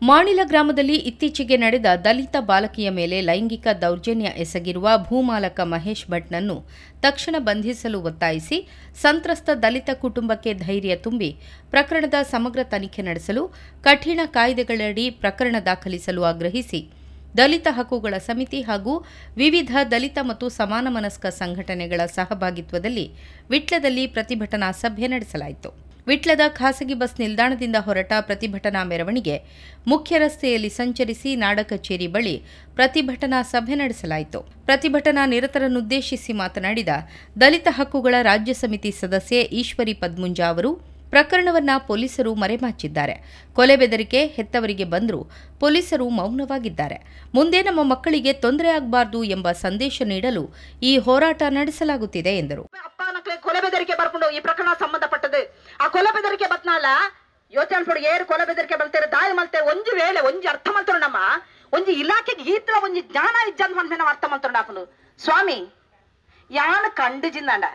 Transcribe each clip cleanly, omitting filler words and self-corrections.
ಮಾಣಿಲ ಗ್ರಾಮದಲ್ಲಿ ಇತ್ತೀಚೆಗೆ ನಡೆದ ದಲಿತ ಬಾಲಕಿಯ ಮೇಲೆ ಲೈಂಗಿಕ ದೌರ್ಜನ್ಯ ಎಸಗಿರುವ ಭೂಮಾಲಕ ಮಹೇಶ್ ಭಟ್ನನ್ನು ತಕ್ಷಣ ಬಂಧಿಸಲು ಒತ್ತಾಯಿಸಿ ಸಂತ್ರಸ್ತ ದಲಿತ ಕುಟುಂಬಕ್ಕೆ ಧೈರ್ಯ ತುಂಬಿ ಪ್ರಕರಣದ ಸಮಗ್ರ ತನಿಖೆ ನಡೆಸಲು ಕಠಿಣ ಕಾಯ್ದೆಗಳಡಿ ಪ್ರಕರಣ ದಾಖಲಿಸಲು ಆಗ್ರಹಿಸಿ ದಲಿತ ಹಕ್ಕುಗಳ ಸಮಿತಿ ಹಾಗೂ ವಿವಿಧ ದಲಿತ ಮತ್ತು ಸಮಾನ ಮನಸ್ಕ ಸಂಘಟನೆಗಳ ಸಹಭಾಗಿತ್ವದಲ್ಲಿ ವಿಟ್ಲದಲ್ಲಿ ಪ್ರತಿಭಟನಾ ಸಭೆ ನಡೆಸಲಾಯಿತು. ವಿಟ್ಲದ ಖಾಸಗಿ ಬಸ್ ನಿಲ್ದಾಣದಿಂದ ಹೊರಟ ಪ್ರತಿಭಟನಾ ಮೆರವಣಿಗೆ ಮುಖ್ಯ ರಸ್ತೆಯಲ್ಲಿ ಸಂಚರಿಸಿ ನಾಡ ಕಚೇರಿ ಬಳಿ ಪ್ರತಿಭಟನಾ ಸಭೆ ನಡೆಸಲಾಯಿತು. ಪ್ರತಿಭಟನಾ ನಿರತರನ್ನುದ್ದೇಶಿಸಿ ಮಾತನಾಡಿದ ದಲಿತ ಹಕ್ಕುಗಳ ರಾಜ್ಯ ಸಮಿತಿ ಸದಸ್ಯೆ ಈಶ್ವರಿ ಪದ್ಮುಂಜಾ ಅವರು, ಪ್ರಕರಣವನ್ನ ಪೊಲೀಸರು ಮರೆಮಾಚಿದ್ದಾರೆ. ಕೊಲೆ ಬೆದರಿಕೆ ಹೆತ್ತವರಿಗೆ ಬಂದರೂ ಪೊಲೀಸರು ಮೌನವಾಗಿದ್ದಾರೆ. ಮುಂದೆ ನಮ್ಮ ಮಕ್ಕಳಿಗೆ ತೊಂದರೆ ಆಗಬಾರದು ಎಂಬ ಸಂದೇಶ ನೀಡಲು ಈ ಹೋರಾಟ ನಡೆಸಲಾಗುತ್ತಿದೆ ಎಂದರು. ಕೊಲೆ ಬೆದರಿಕೆ ಬರ್ಕೊಂಡು ಈ ಪ್ರಕರಣ ಸಂಬಂಧಪಟ್ಟது ಆ ಕೊಲೆ ಬೆದರಿಕೆ ಬತ್ನಾಲ ಯೋಚನೆ ಮಾಡಿ ಏರು ಕೊಲೆ ಬೆದರಿಕೆ ಬಲ್ತೇರೆ ದಾಯ ಮಲ್ತೇರೆ ಒಂಜಿ ವೇಳೆ ಒಂಜಿ ಅರ್ಥ ಮಲ್ತರು ನಮ್ಮ ಒಂಜಿ ಇಲಾಖೆಗೆ ಈತರ ಒಂಜಿ ಜ್ಞಾನ ಇಜ್ಜಂದ್ ಅಂತ ನಾವು ಅರ್ಥ ಮಲ್ತರು ನಾಪನು ಸ್ವಾಮಿ ಯಾನ ಕಂಡುಜಿಂದ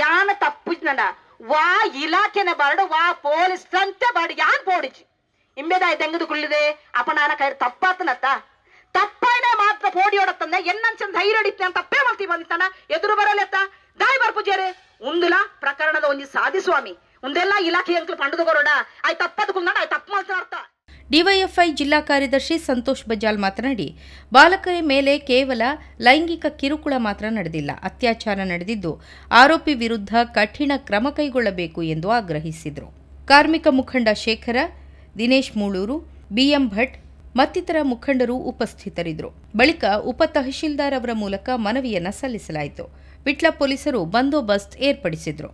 ಯಾನ ತಪ್ಪುಜಿಂದ ವಾ ಇಲಾಖೆನ ಬಾರ್ಡು ವಾ ಪೊಲೀಸ್ ಸಂತೆ ಬಾರ್ಡು ಯಾನ್ ಪೋಡಿಜಿ ಇಂಬೆದಾಯ ತೆಂಗದು ಕುಳ್ಳಿದೆ ಅಪನಾನ ಕೈ ತಪ್ಪಾತನತ್ತ ತಪ್ಪಾಯನೆ ಮಾತ್ರ ಪೋಡಿಯೋಡತ್ತಂದೆ ಎನ್ನಂಚನ್ ಧೈರ್ಯ ಹಿಡಿತ ತಪ್ಪೇ ಮಾಡ್ತೀವಿ ಬಂದಿತ್ತಾನ ಎದುರು ಬರಲೆತ್ತ ದಾಯಿ ಬರ್ಪುಜೇರೆ ಉಂದುಲ ಪ್ರಕರಣದ ಒಂಜಿ ಸಾಧಿ ಸ್ವಾಮಿ ಉಂದೆಲ್ಲ ಇಲಾಖೆ ಅಂಕಲ್ ಪಂಡದು ಕೊರೋಡ ಆಯ್ ತಪ್ಪದು ಕುಂದಾಡ ಆಯ್ ತಪ್ಪು ಮಾಡ್ತಾರ್ಥ. ಡಿವೈಎಫ್ಐ ಜಿಲ್ಲಾ ಕಾರ್ಯದರ್ಶಿ ಸಂತೋಷ್ ಬಜಾಲ್ ಮಾತನಾಡಿ, ಬಾಲಕರ ಮೇಲೆ ಕೇವಲ ಲೈಂಗಿಕ ಕಿರುಕುಳ ಮಾತ್ರ ನಡೆದಿಲ್ಲ, ಅತ್ಯಾಚಾರ ನಡೆದಿದ್ದು ಆರೋಪಿ ವಿರುದ್ಧ ಕಠಿಣ ಕ್ರಮ ಕೈಗೊಳ್ಳಬೇಕು ಎಂದು ಆಗ್ರಹಿಸಿದರು. ಕಾರ್ಮಿಕ ಮುಖಂಡ ಶೇಖರ, ದಿನೇಶ್ ಮೂಳೂರು, ಬಿಎಂ ಭಟ್ ಮತ್ತಿತರ ಮುಖಂಡರು ಉಪಸ್ಥಿತರಿದ್ದರು. ಬಳಿಕ ಉಪ ತಹಶೀಲ್ದಾರ್ ಅವರ ಮೂಲಕ ಮನವಿಯನ್ನ ಸಲ್ಲಿಸಲಾಯಿತು. ವಿಟ್ಲ ಪೊಲೀಸರು ಬಂದೋಬಸ್ತ್ ಏರ್ಪಡಿಸಿದ್ರು.